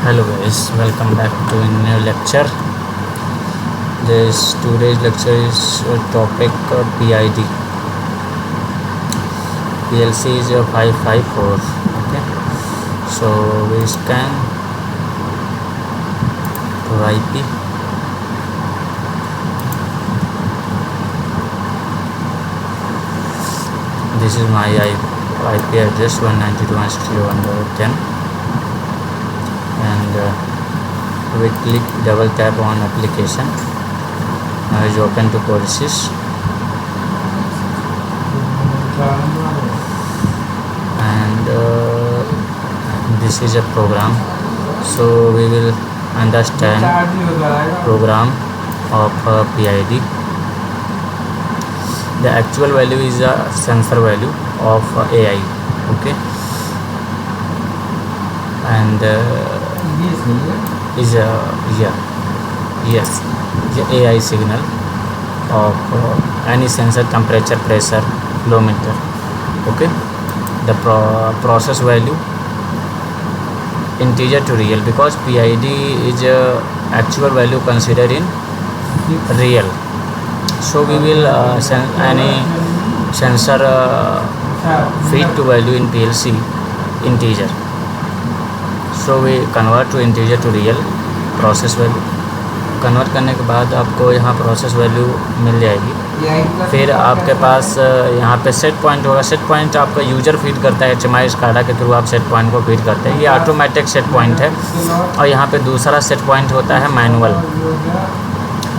Hello guys, welcome back to a new lecture. This today's lecture is topic PID. PLC is a 554. Okay, so we scan to IP. This is my IP address 192.168.1.10. And we click double tap on application. Now is open to policies, and this is a program, so we will understand program of PID. The actual value is a sensor value of AI. Okay, and is a yes the AI signal of any sensor, temperature, pressure, flow meter. Okay, the process value integer to real, because PID is a actual value considered in real. So we will send any sensor feed to value in PLC integer. So we convert to integer to real process value. Convert करने के बाद आपको यहाँ process value मिल जाएगी. फिर आपके पास यहाँ पे सेट पॉइंट होगा. सेट पॉइंट आपका यूजर फीड करता है HMI SCADA के थ्रू. आप सेट पॉइंट को फीड करते हैं. ये ऑटोमेटिक सेट पॉइंट है. और यहाँ पे दूसरा सेट पॉइंट होता है मैनुअल.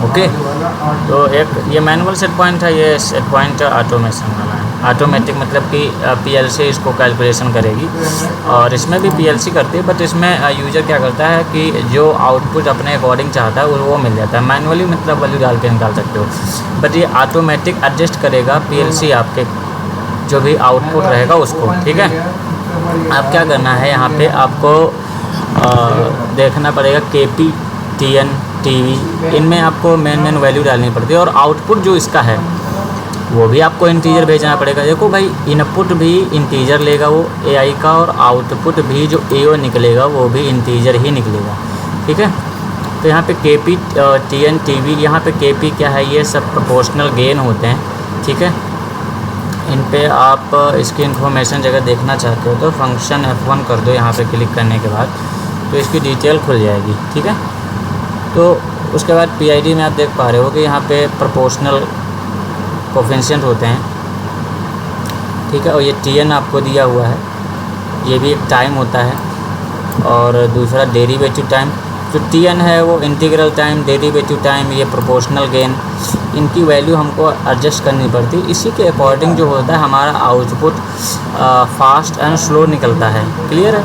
ओके, तो एक ये मैनुअल सेट पॉइंट है, ये सेट पॉइंट ऑटोमेशन वाला है. ऑटोमेटिक मतलब कि PLC इसको कैलकुलेशन करेगी, और इसमें भी PLC करती है, बट इसमें यूजर क्या करता है कि जो आउटपुट अपने अकॉर्डिंग चाहता है वो मिल जाता है. मैनुअली मतलब वैल्यू डाल के निकाल सकते हो, बट ये ऑटोमेटिक एडजस्ट करेगा PLC आपके जो भी आउटपुट रहेगा उसको. ठीक है, अब क्या करना है, यहाँ पे आपको देखना पड़ेगा KP, TN, TV, इनमें आपको मेन वैल्यू डालनी पड़ती है. और आउटपुट जो इसका है वो भी आपको इंटीजर भेजना पड़ेगा. देखो भाई, इनपुट भी इंटीजर लेगा वो AI का, और आउटपुट भी जो AO निकलेगा वो भी इंटीजर ही निकलेगा. ठीक है, तो यहाँ पे KP, TN, TV, यहाँ पे KP क्या है, ये सब प्रोपोर्शनल गेन होते हैं. ठीक है, इन पे आप इसकी इन्फॉर्मेशन जगह देखना चाहते हो तो फंक्शन F1 कर दो. यहाँ पे क्लिक करने के बाद तो इसकी डिटेल खुल जाएगी. ठीक है, तो उसके बाद PID में आप देख पा रहे हो कि यहाँ पे प्रोपोर्शनल कोफिशिएंट होते हैं. ठीक है, और ये TN आपको दिया हुआ है, ये भी एक टाइम होता है. और दूसरा डेरिवेटिव टाइम. जो TN है वो इंटीग्रल टाइम, डेरिवेटिव टाइम, ये प्रोपोर्शनल गेन, इनकी वैल्यू हमको एडजस्ट करनी पड़ती है. इसी के अकॉर्डिंग जो होता है हमारा आउटपुट फास्ट एंड स्लो निकलता है. क्लियर है.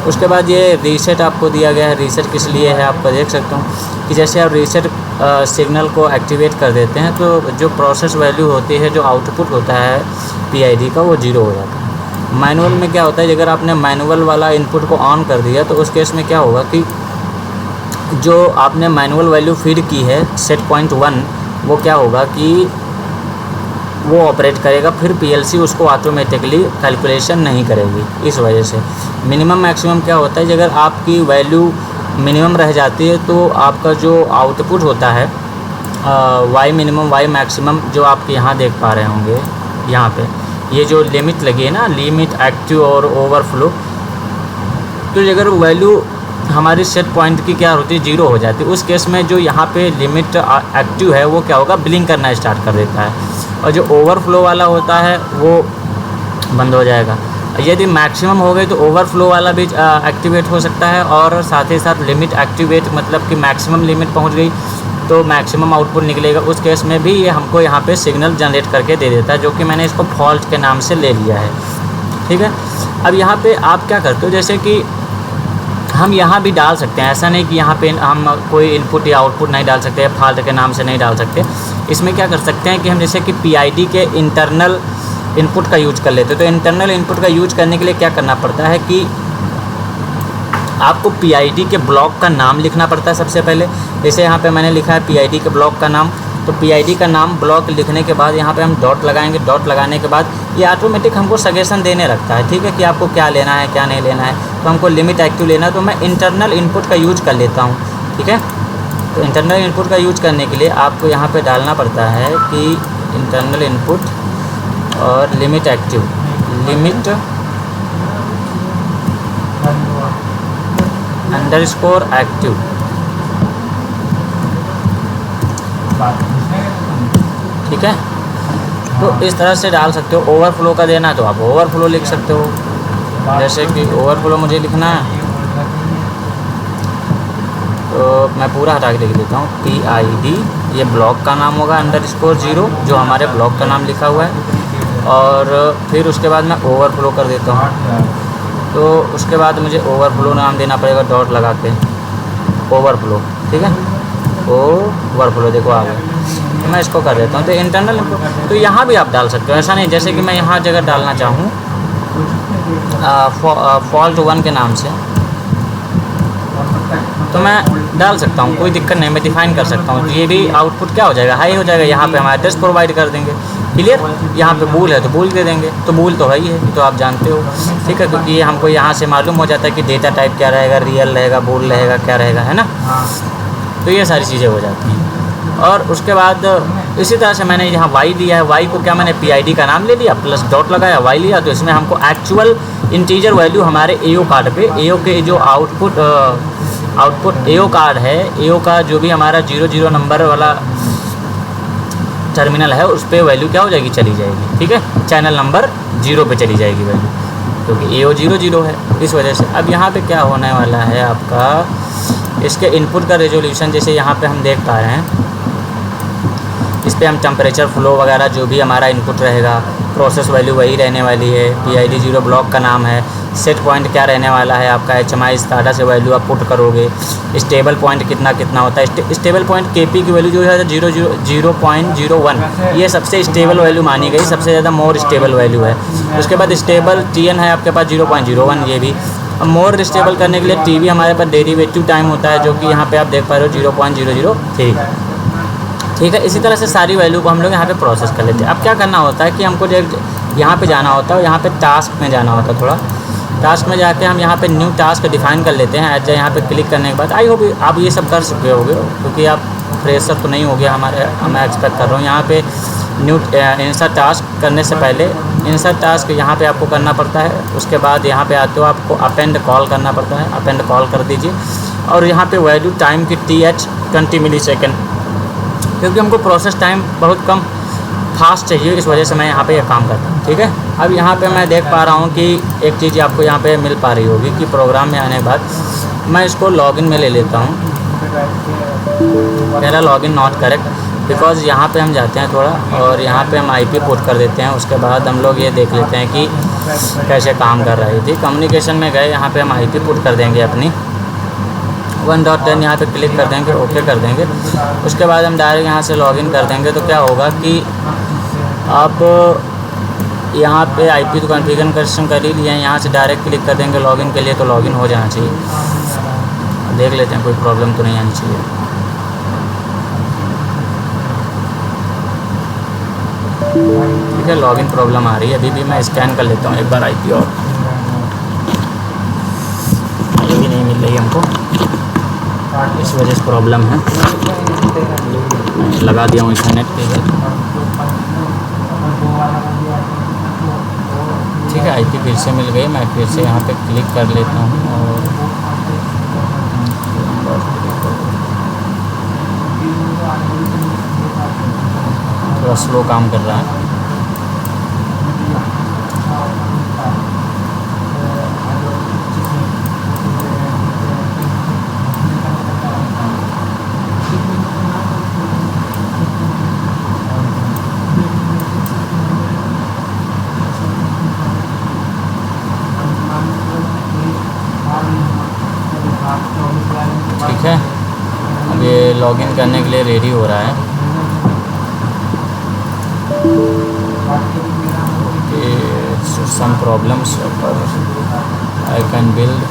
उसके बाद ये रीसेट आपको दिया गया है. रीसेट किस लिए है आपको देख सकता हूँ कि जैसे आप रीसेट सिग्नल को एक्टिवेट कर देते हैं तो जो प्रोसेस वैल्यू होती है, जो आउटपुट होता है PID का, वो 0 हो जाता है. मैनुअल में क्या होता है, अगर आपने मैनुअल वाला इनपुट को ऑन कर दिया तो उस केस में क्या होगा कि जो आपने मैनुअल वैल्यू फीड की है सेट पॉइंट 1, वो क्या होगा कि वो ऑपरेट करेगा. फिर PLC उसको ऑटोमेटिकली कैलकुलेशन नहीं करेगी. इस वजह से मिनिमम मैक्सिमम क्या होता है, अगर आपकी वैल्यू मिनिमम रह जाती है तो आपका जो आउटपुट होता है Y मिनिमम Y मैक्सिमम, जो आप यहाँ देख पा रहे होंगे, यहाँ पे ये जो लिमिट लगी है ना, लिमिट, एक्टिव और ओवरफ्लो, तो अगर वैल्यू हमारी सेट पॉइंट की क्या होती है, 0 हो जाती है. उस केस में जो यहाँ पे लिमिट एक्टिव है वो क्या होगा, ब्लिंक करना स्टार्ट कर देता है, और जो ओवरफ्लो वाला होता है वो बंद हो जाएगा. यदि मैक्सिमम हो गई तो ओवरफ्लो वाला भी एक्टिवेट हो सकता है, और साथ ही साथ लिमिट एक्टिवेट मतलब कि मैक्सिमम लिमिट पहुंच गई तो मैक्सिमम आउटपुट निकलेगा. उस केस में भी ये हमको यहाँ पे सिग्नल जनरेट करके दे देता है, जो कि मैंने इसको फॉल्ट के नाम से ले लिया है. ठीक है, अब यहाँ पे आप क्या करते हो, जैसे कि हम यहाँ भी डाल सकते हैं. ऐसा नहीं कि यहाँ पे हम कोई इनपुट या आउटपुट नहीं डाल सकते, फॉल्ट के नाम से नहीं डाल सकते. इसमें क्या कर सकते हैं कि हम जैसे कि PID के इंटरनल इनपुट का यूज कर लेते हैं. तो इंटरनल इनपुट का यूज करने के लिए क्या करना पड़ता है कि आपको PID के ब्लॉक का नाम लिखना पड़ता है सबसे पहले. जैसे यहाँ पे मैंने लिखा है PID के ब्लॉक का नाम, तो PID का नाम ब्लॉक लिखने के बाद यहाँ पे हम डॉट लगाएंगे। डॉट लगाने के बाद ये ऑटोमेटिक हमको सजेशन देने लगता है, ठीक है, कि आपको क्या लेना है क्या नहीं लेना है। तो हमको लिमिट एक्टिव लेना है, तो मैं इंटरनल इनपुट का यूज कर लेता हूँ, ठीक है। तो इंटरनल इनपुट का यूज करने के लिए आपको यहाँ पे डालना पड़ता है कि इंटरनल इनपुट और limit active, limit underscore active, ठीक है। तो इस तरह से डाल सकते हो। ओवरफ्लो का देना है तो आप ओवरफ्लो लिख सकते हो, जैसे कि ओवरफ्लो मुझे लिखना है तो मैं पूरा हटा के लिख देता हूँ PID, ये ब्लॉक का नाम होगा _0 जो हमारे ब्लॉक का नाम लिखा हुआ है। और फिर उसके बाद मैं ओवरफ्लो कर देता हूँ, तो उसके बाद मुझे ओवरफ्लो नाम देना पड़ेगा डॉट लगा के, ओवरफ्लो, ठीक है। ओवरफ्लो देखो आ गया, तो मैं इसको कर देता हूँ। तो इंटरनल तो यहाँ भी आप डाल सकते हो, ऐसा नहीं जैसे कि मैं यहाँ जगह डालना चाहूँ फॉल्ट 1 के नाम से, तो मैं डाल सकता हूँ, कोई दिक्कत नहीं, मैं डिफाइन कर सकता हूँ। तो ये भी आउटपुट क्या हो जाएगा, हाई हो जाएगा। यहाँ पे हम एड्रेस प्रोवाइड कर देंगे, क्लियर। यहाँ पे बूल है तो बूल दे देंगे, तो बूल तो है ही है, तो आप जानते हो, ठीक है, क्योंकि ये हमको यहाँ से मालूम हो जाता है कि डेटा टाइप क्या रहेगा, रियल रहेगा, बूल रहेगा, क्या रहेगा, है ना। तो ये सारी चीज़ें हो जाती हैं। और उसके बाद इसी तरह से मैंने यहाँ y दिया है, y को क्या मैंने PID का नाम ले लिया प्लस डॉट लगाया, y लिया, तो इसमें हमको एक्चुअल इंटीजर वैल्यू हमारे AO कार्ड पे, AO के जो आउटपुट AO कार्ड है, AO का जो भी हमारा 00 नंबर वाला टर्मिनल है उस पर वैल्यू क्या हो जाएगी, चली जाएगी, ठीक है। चैनल नंबर 0 पे चली जाएगी वैल्यू, क्योंकि AO 00 है, इस वजह से। अब यहाँ पे क्या होने वाला है आपका, इसके इनपुट का रेजोल्यूशन जैसे यहाँ पे हम देख पा रहे हैं, इस पर हम टेम्परेचर फ्लो वगैरह जो भी हमारा इनपुट रहेगा, प्रोसेस वैल्यू वही रहने वाली है, PID 0 ब्लॉक का नाम है। सेट पॉइंट क्या रहने वाला है आपका, HMI स्टाटा से वैल्यू आप पुट करोगे। स्टेबल पॉइंट कितना कितना होता है, स्टेबल पॉइंट KP की वैल्यू जो है 0.01, ये सबसे स्टेबल वैल्यू मानी गई, सबसे ज़्यादा मोर स्टेबल वैल्यू है। उसके बाद स्टेबल TN है आपके पास 0.01, ये भी। अब मोर स्टेबल करने के लिए TB हमारे पास डेरिवेटिव टाइम होता है, जो कि यहाँ पे आप देख पा रहे हो 0.003, ठीक है। इसी तरह से सारी वैल्यू को हम लोग यहाँ पे प्रोसेस कर लेते हैं। अब क्या करना होता है कि हमको यहाँ पे जाना होता है, यहाँ पे टास्क में जाना होता है, थोड़ा टास्क में जाके हम यहाँ पे न्यू टास्क डिफाइन कर लेते हैं। एज यहाँ पे क्लिक करने के बाद आई होप आप ये सब कर चुके होगे, क्योंकि आप फ्रेशर तो नहीं हो गया हमारे, मैं एक्सपेक्ट कर रहा हूँ। यहाँ पे न्यू इंसर्ट टास्क करने से पहले इंसर्ट टास्क यहाँ पे आपको करना पड़ता है। उसके बाद यहाँ पे आते हो आपको अपेंड कॉल करना पड़ता है, अपेंड कॉल कर दीजिए। और यहाँ पे वैल्यू टाइम की TH 20 मिलीसेकंड, क्योंकि हमको प्रोसेस टाइम बहुत कम फास्ट चाहिए, इस वजह से मैं यहाँ पे ये काम करता हूँ, ठीक है। अब यहाँ पे मैं देख पा रहा हूँ कि एक चीज़ आपको यहाँ पे मिल पा रही होगी कि प्रोग्राम में आने के बाद मैं इसको लॉगिन में ले लेता हूँ। मेरा लॉगिन नॉट करेक्ट, बिकॉज़ यहाँ पे हम जाते हैं थोड़ा और यहाँ पे हम IP पुट कर देते हैं। उसके बाद हम लोग ये देख लेते हैं कि कैसे काम कर रही थी। कम्युनिकेशन में गए, यहाँ पर हम IP पुट कर देंगे अपनी 1.10, यहाँ पे क्लिक कर देंगे, ओके कर देंगे। उसके बाद हम डायरेक्ट यहाँ से लॉगिन कर देंगे। तो क्या होगा कि आप यहाँ पे IP तो कॉन्फ़िगरेशन कर ही लिया है, यहाँ से डायरेक्ट क्लिक कर देंगे लॉगिन के लिए, तो लॉगिन हो जाना चाहिए। देख लेते हैं कोई प्रॉब्लम तो नहीं आनी चाहिए। ठीक है, लॉगिन प्रॉब्लम आ रही है। अभी भी मैं स्कैन कर लेता हूँ एक बार IP, और ये भी नहीं मिल रही हमको, इस वजह से प्रॉब्लम है। लगा दिया हूँ इंटरनेट पे, ठीक है। IP फिर से मिल गई, मैं फिर से यहाँ पे क्लिक कर लेता हूँ और थोड़ा स्लो काम कर रहा है। ठीक है, अब ये लॉगिन करने के लिए रेडी हो रहा है। सम प्रॉब्लम्स पर I can build.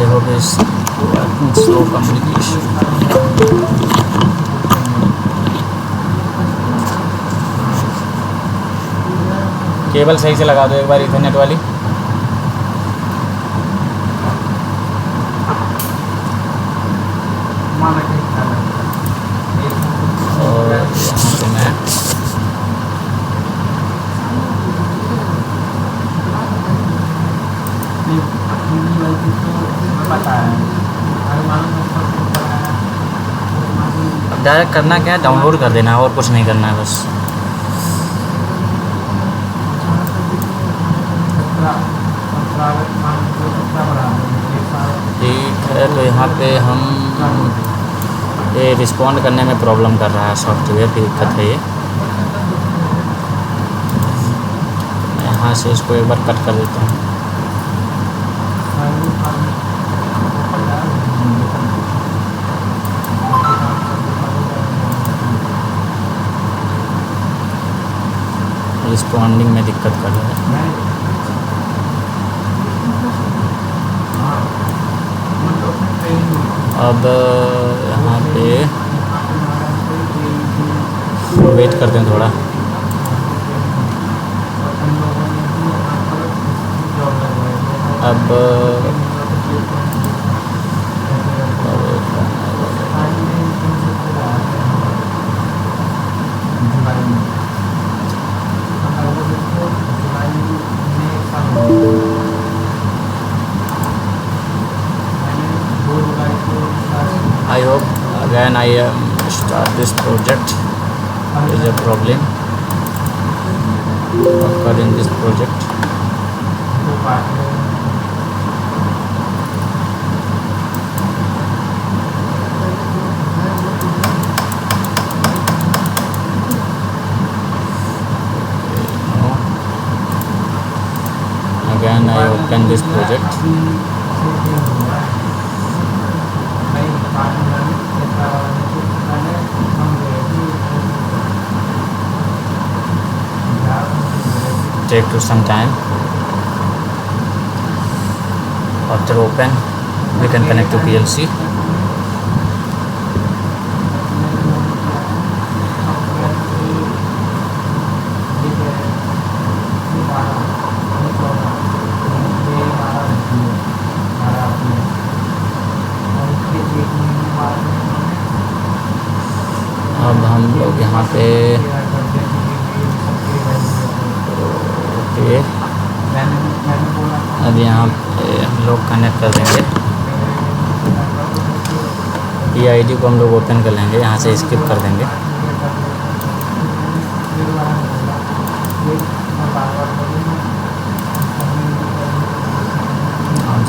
I hope इस स्लो कम्युनिकेशन। केबल सही से लगा दो एक बार इथरनेट वाली। और यहाँ पे मैं डायरेक्ट करना क्या है, डाउनलोड कर देना है और कुछ नहीं करना है बस। ठीक है, तो यहाँ पे हम ये रिस्पॉन्ड करने में प्रॉब्लम कर रहा है, सॉफ्टवेयर की दिक्कत है ये। मैं यहाँ से इसको एक बार कट कर देता हूँ। रिस्पॉन्डिंग में दिक्कत कर रहा है। अब यहाँ पे वेट करते हैं थोड़ा। अब I hope again I start this project. There is a problem occur in this project. Again I open this project. Take to some time. After open, we can connect to PLC. अब हम लोग यहाँ पे okay, अब यहाँ पे हम लोग कनेक्ट कर देंगे। PID को हम लोग ओपन कर लेंगे, यहाँ से स्किप कर देंगे।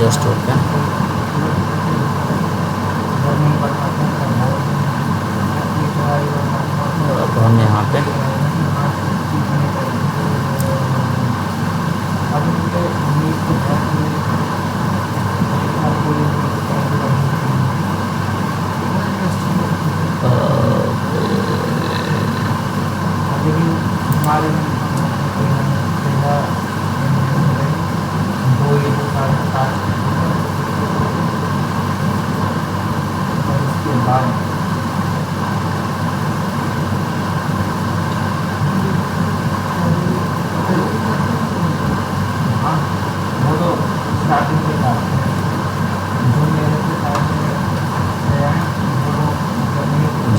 Just open. अब हम यहाँ पे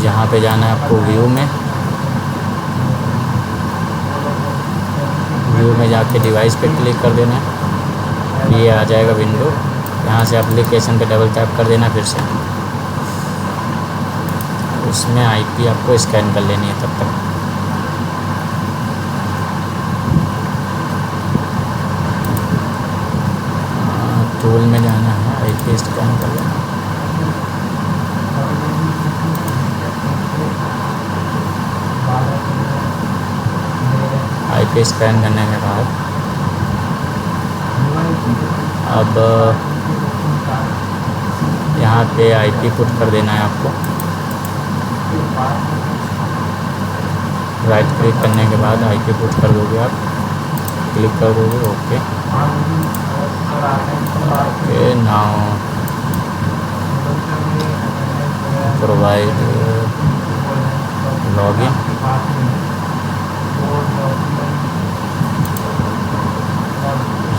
यहाँ पे जाना है आपको व्यू में। व्यू में जाके डिवाइस पे क्लिक कर देना है, ये आ जाएगा विंडो। यहाँ से एप्लीकेशन पे डबल टैप कर देना फिर से। उसमें IP आपको स्कैन कर लेनी है तब तक। टूल में जाना है, IP स्कैन कर लेना। IP स्कैन करने के बाद अब यहाँ पे IP पुट कर देना है आपको। राइट क्लिक करने के बाद IP पुट कर दोगे आप, क्लिक कर दोगे okay. Okay now provide login,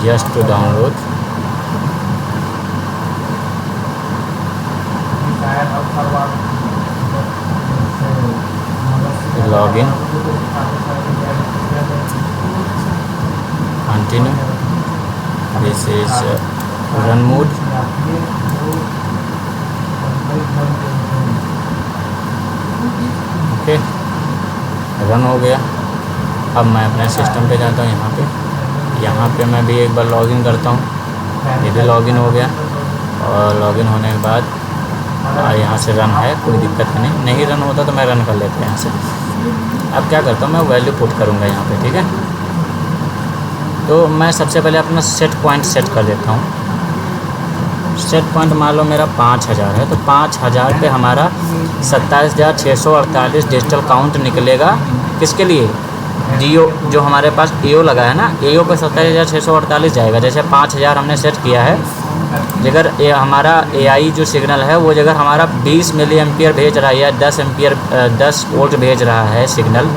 yes to download, login, continue, this is run mode, okay run हो गया। अब मैं अपने सिस्टम पे जाता हूँ, यहाँ पे मैं भी एक बार लॉगिन करता हूँ, ये भी लॉगिन हो गया। और लॉगिन होने के बाद यहाँ से रन है, कोई दिक्कत नहीं रन होता तो मैं रन कर लेता हूँ यहाँ से। अब क्या करता हूँ, मैं वैल्यू पुट करूँगा यहाँ पे, ठीक है। तो मैं सबसे पहले अपना सेट पॉइंट सेट कर देता हूँ। सेट पॉइंट मान लो मेरा 5000 है, तो 5000 पे हमारा 27,648 डिजिटल काउंट निकलेगा। किसके लिए? जियो, जो हमारे पास एओ लगा है ना, एओ पे 27,648 जाएगा। जैसे 5000 हमने सेट किया है, अगर हमारा एआई जो सिग्नल है वो अगर हमारा 20 मिली एम्पियर भेज रहा है या 10 वोल्ट भेज रहा है सिग्नल,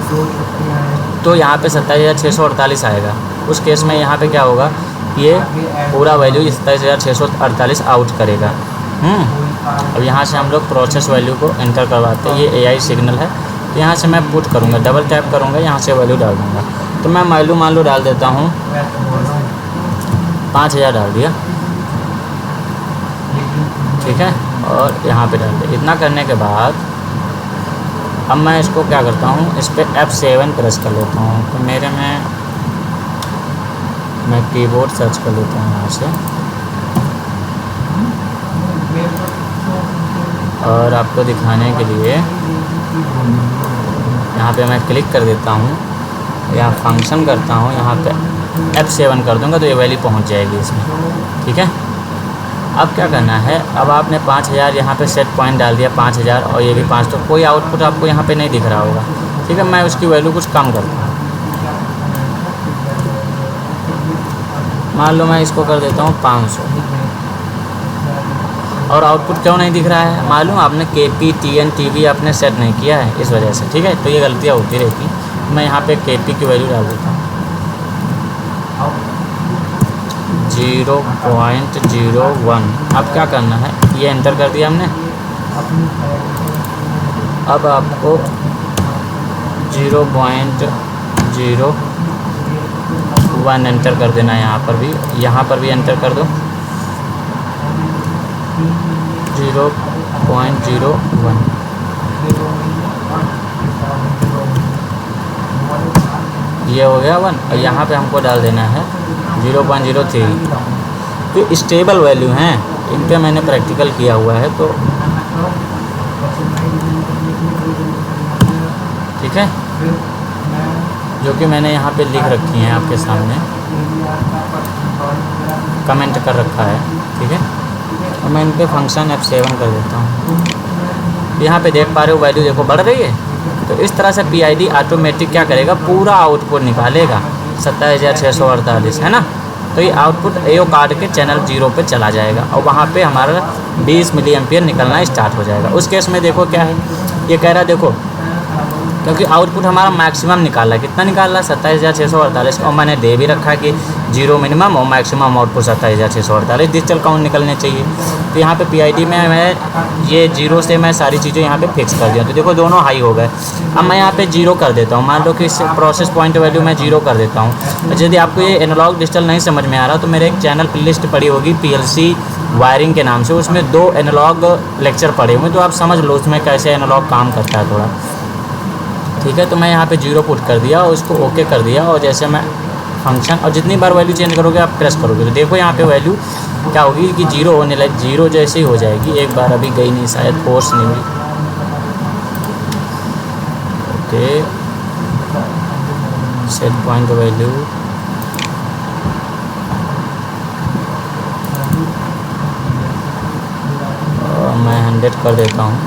तो यहाँ पे 27,648 आएगा। उस केस में यहाँ पे क्या होगा, ये पूरा वैल्यू 27,648 आउट करेगा। अब यहाँ से हम लोग प्रोसेस वैल्यू को एंटर करवाते हैं। ये एआई सिग्नल है, तो यहाँ से मैं पुट करूँगा, डबल टैप करूँगा, यहाँ से वैल्यू डाल दूँगा। तो मैं वैल्यू मान लो डाल देता हूँ 5000 डाल दिया, ठीक है। और यहाँ पे डाल दिया। इतना करने के बाद अब मैं इसको क्या करता हूँ, इस पर F7 प्रेस कर लेता हूँ। तो मेरे में मैं कीबोर्ड सर्च कर लेता हूँ यहाँ से, और आपको दिखाने के लिए यहाँ पे मैं क्लिक कर देता हूँ, यहाँ फंक्शन करता हूँ, यहाँ पे F7 कर दूँगा तो ये वैल्यू पहुँच जाएगी इसमें, ठीक है। अब क्या करना है, अब आपने 5000 यहाँ पे सेट पॉइंट डाल दिया 5000 और ये भी 5, तो कोई आउटपुट आपको यहाँ पे नहीं दिख रहा होगा, ठीक है। मैं उसकी वैल्यू कुछ कम करता हूँ, मान लो मैं इसको कर देता हूँ 500। और आउटपुट क्यों नहीं दिख रहा है, मालूम आपने KP TN TV आपने सेट नहीं किया है, इस वजह से, ठीक है। तो ये गलतियाँ होती रहती। मैं यहाँ पे KP की वैल्यू डाल देता हूँ 0.01। अब क्या करना है, ये एंटर कर दिया हमने। अब आपको 0.01 एंटर कर देना है। यहाँ पर भी एंटर कर दो 0.01। ये हो गया 1, और यहाँ पे हमको डाल देना है 0.03। तो स्टेबल वैल्यू हैं, इन पे मैंने प्रैक्टिकल किया हुआ है, तो ठीक है, जो कि मैंने यहाँ पे लिख रखी हैं आपके सामने, कमेंट कर रखा है, ठीक है। और मैं इन पे फंक्शन F7 कर देता हूँ। यहाँ पे देख पा रहे हो वैल्यू देखो बढ़ रही है। तो इस तरह से PID ऑटोमेटिक क्या करेगा, पूरा आउटपुट निकालेगा 27,648, है ना। तो ये आउटपुट AO कार्ड के चैनल 0 पे चला जाएगा और वहाँ पे हमारा 20 मिली एम्पियर निकलना स्टार्ट हो जाएगा। उस केस में देखो क्या है, ये कह रहा है देखो, क्योंकि आउटपुट हमारा मैक्सिमम निकाल रहा है। कितना निकाल रहा है, 27,648, और मैंने दे भी रखा है कि 0 मिनिमम और मैक्सिमम आउटपुट 27,648 डिजिटल काउंट निकलने चाहिए। तो यहाँ पे PID में मैं ये 0 से मैं सारी चीज़ें यहाँ पे फिक्स कर दिया। तो देखो दोनों हाई हो गए। अब मैं यहाँ पे 0 कर देता हूँ, मान लो कि इस प्रोसेस पॉइंट वैल्यू मैं 0 कर देता हूँ। यदि आपको ये एनालॉग डिजिटल नहीं समझ में आ रहा तो मेरे एक चैनल प्लेलिस्ट पड़ी होगी PLC वायरिंग के नाम से, उसमें 2 एनालॉग लेक्चर पड़े हुए, तो आप समझ लो उसमें कैसे एनालॉग काम करता है थोड़ा, ठीक है। तो मैं यहाँ पे 0 पुट कर दिया और उसको ओके कर दिया। और जैसे मैं फंक्शन, और जितनी बार वैल्यू चेंज करोगे आप प्रेस करोगे तो देखो यहाँ पे वैल्यू क्या होगी कि 0 होने लगे, 0 जैसे ही हो जाएगी। एक बार अभी गई नहीं, शायद फोर्स नहीं हुई, ओके। सेट पॉइंट वैल्यू मैं 100 कर देता हूँ,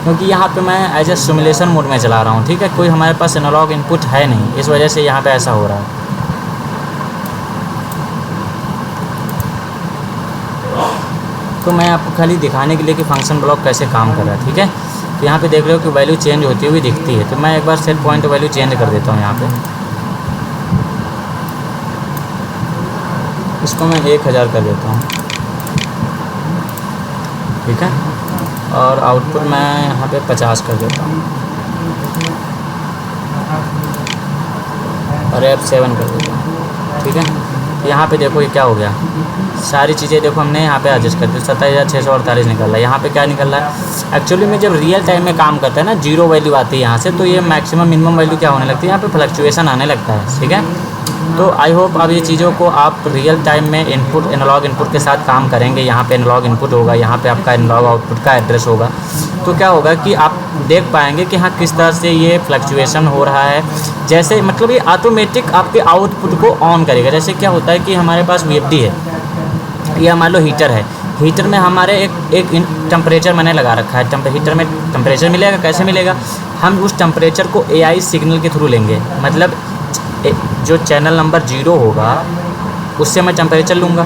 क्योंकि यहाँ पे मैं एज ए सिमुलेशन मोड में चला रहा हूँ, ठीक है। कोई हमारे पास एनालॉग इनपुट है नहीं, इस वजह से यहाँ पे ऐसा हो रहा है। तो मैं आपको खाली दिखाने के लिए कि फंक्शन ब्लॉक कैसे काम कर रहा है, ठीक है। तो यहाँ पे देख रहे हो कि वैल्यू चेंज होती हुई दिखती है, तो मैं एक बार सेट पॉइंट वैल्यू चेंज कर देता हूँ। यहाँ पे इसको मैं 1000 कर देता हूँ, ठीक है। और आउटपुट मैं यहाँ पे 50 कर देता हूँ और F7 कर देता हूँ, ठीक है। यहाँ पे देखो ये क्या हो गया, सारी चीज़ें देखो हमने यहाँ पे एडजस्ट कर दी, 27,648 निकल रहा है। यहाँ पे क्या निकल रहा है, एक्चुअली में जब रियल टाइम में काम करता है ना, जीरो वैल्यू आती है यहाँ से, तो ये मैक्सिमम मिनिमम वैल्यू क्या होने लगती है, यहाँ पे फ्लक्चुएशन आने लगता है, ठीक है। तो आई होप अब ये चीज़ों को आप रियल टाइम में इनपुट एनालॉग इनपुट के साथ काम करेंगे। यहाँ पे एनालॉग इनपुट होगा, यहाँ पे आपका एनालॉग आउटपुट का एड्रेस होगा, तो क्या होगा कि आप देख पाएंगे कि हाँ किस तरह से ये फ्लक्चुएशन हो रहा है। जैसे मतलब ये ऑटोमेटिक आपके आउटपुट को ऑन करेगा। जैसे क्या होता है कि हमारे पास VFD है, या मान लो हीटर है, हीटर में हमारे एक टेम्परेचर मैंने लगा रखा है, हीटर में टेम्परेचर मिलेगा, कैसे मिलेगा, हम उस टेम्परेचर को AI सिग्नल के थ्रू लेंगे। मतलब जो चैनल नंबर 0 होगा उससे मैं टेम्परेचर लूँगा,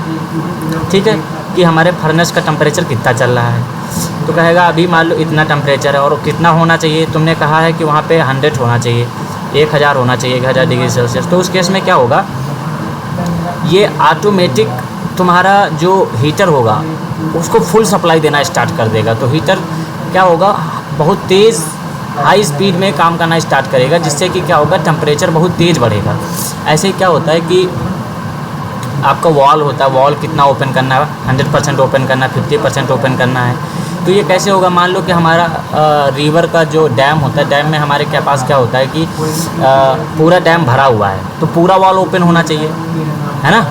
ठीक है, कि हमारे फर्नेस का टेम्परेचर कितना चल रहा है। तो कहेगा अभी मान लो इतना टेम्परेचर है और कितना होना चाहिए, तुमने कहा है कि वहाँ पे 100 होना चाहिए, 1000 होना चाहिए, 1000 डिग्री सेल्सियस। तो उस केस में क्या होगा, ये ऑटोमेटिक तुम्हारा जो हीटर होगा उसको फुल सप्लाई देना स्टार्ट कर देगा। तो हीटर क्या होगा, बहुत तेज़ हाई स्पीड में काम करना स्टार्ट करेगा, जिससे कि क्या होगा, टेम्परेचर बहुत तेज़ बढ़ेगा। ऐसे ही क्या होता है कि आपका वॉल होता है, वॉल कितना ओपन करना है, 100% ओपन करना है, 50% ओपन करना है। तो ये कैसे होगा, मान लो कि हमारा रिवर का जो डैम होता है, डैम में हमारे के पास क्या होता है कि पूरा डैम भरा हुआ है, तो पूरा वॉल ओपन होना चाहिए, है ना।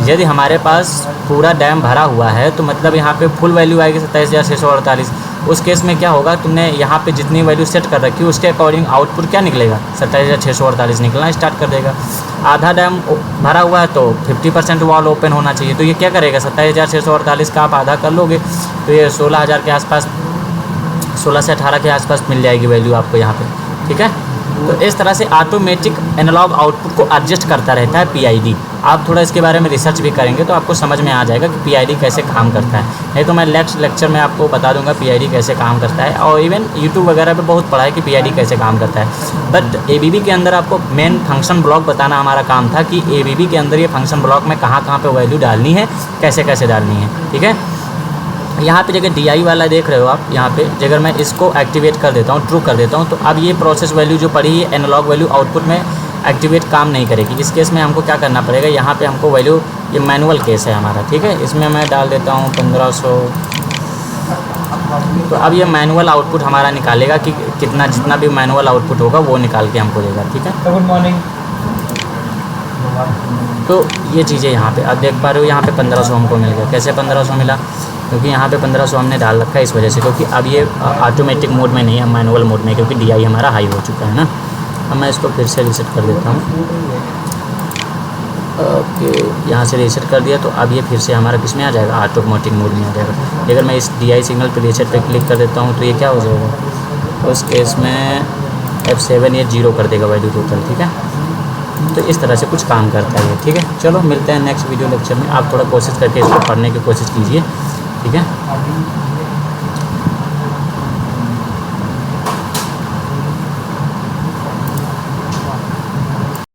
यदि हमारे पास पूरा डैम भरा हुआ है तो मतलब यहाँ पे फुल वैल्यू आएगी 27,648। उस केस में क्या होगा, तुमने यहाँ पे जितनी वैल्यू सेट कर रखी है उसके अकॉर्डिंग आउटपुट क्या निकलेगा, 27,648 निकलना स्टार्ट कर देगा। आधा डैम भरा हुआ है तो 50% वॉल ओपन होना चाहिए, तो ये क्या करेगा, 27,648 का आप आधा कर लोगे तो ये 16,000 के आसपास, 16 से 18 के आसपास मिल जाएगी वैल्यू आपको यहाँ पे, ठीक है। तो इस तरह से ऑटोमेटिक एनालॉग आउटपुट को एडजस्ट करता रहता है PID। आप थोड़ा इसके बारे में रिसर्च भी करेंगे तो आपको समझ में आ जाएगा कि PID कैसे काम करता है। नहीं तो मैं नेक्स्ट लेक्चर में आपको बता दूंगा PID कैसे काम करता है, और इवन यूट्यूब वगैरह पे बहुत पढ़ा है कि PID कैसे काम करता है। बट ABB के अंदर आपको मेन फंक्शन ब्लॉक बताना हमारा काम था कि ABB के अंदर ये फंक्शन ब्लॉक में कहाँ कहाँ पर वैल्यू डालनी है, कैसे कैसे डालनी है, ठीक है। यहाँ पे जगह DI वाला देख रहे हो आप, यहाँ पे अगर मैं इसको एक्टिवेट कर देता हूँ, ट्रू कर देता हूँ, तो अब ये प्रोसेस वैल्यू जो पड़ी है एनालॉग वैल्यू आउटपुट में एक्टिवेट काम नहीं करेगी। इस केस में हमको क्या करना पड़ेगा, यहाँ पे हमको वैल्यू, ये मैनुअल केस है हमारा, ठीक है, इसमें मैं डाल देता हूँ 1500। तो अब ये मैनुअल आउटपुट हमारा निकालेगा कि कितना, जितना भी मैनुअल आउटपुट होगा वो निकाल के हमको देगा, ठीक है। Good morning. तो ये चीज़ें यहाँ पे अब देख पा रहे हो, यहाँ पे 1500 हमको मिल गया। कैसे 1500 मिला, क्योंकि यहाँ पे 1500 हमने डाल रखा है इस वजह से, क्योंकि अब ये ऑटोमेटिक मोड में नहीं है, मैनुअल मोड में, क्योंकि DI हमारा हाई हो चुका है ना। अब मैं इसको फिर से रीसेट कर देता हूँ। ओके, यहाँ से रीसेट कर दिया, तो अब ये फिर से हमारा किस में आ जाएगा, ऑटोमेटिक मोड में आ जाएगा। अगर मैं इस DI सिग्नल पर रीसेट पर क्लिक कर देता हूँ तो ये क्या हो जाएगा, उस केस में F7 ये 0 कर देगा वैल्यू टोटल, ठीक है। तो इस तरह से कुछ काम करता है ये, ठीक है। चलो मिलते हैं नेक्स्ट वीडियो लेक्चर में। आप थोड़ा कोशिश करके इसको पढ़ने की कोशिश कीजिए, ठीक है।